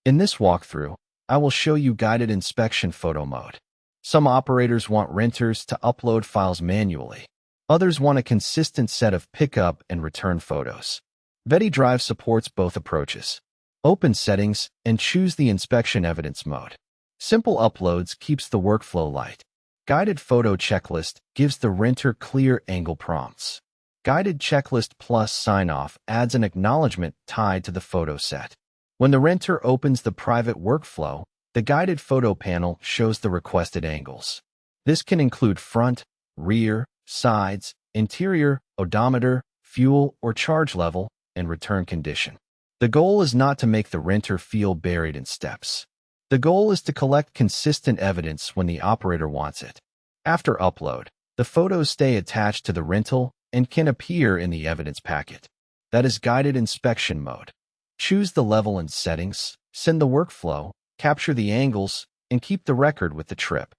In this walkthrough, I will show you guided inspection photo mode. Some operators want renters to upload files manually. Others want a consistent set of pickup and return photos. VettyDrive supports both approaches. Open Settings and choose the Inspection Evidence mode. Simple uploads keeps the workflow light. Guided Photo Checklist gives the renter clear angle prompts. Guided Checklist Plus Sign-Off adds an acknowledgement tied to the photo set. When the renter opens the private workflow, the guided photo panel shows the requested angles. This can include front, rear, sides, interior, odometer, fuel or charge level, and return condition. The goal is not to make the renter feel buried in steps. The goal is to collect consistent evidence when the operator wants it. After upload, the photos stay attached to the rental and can appear in the evidence packet. That is guided inspection mode. Choose the level and settings, send the workflow, capture the angles, and keep the record with the trip.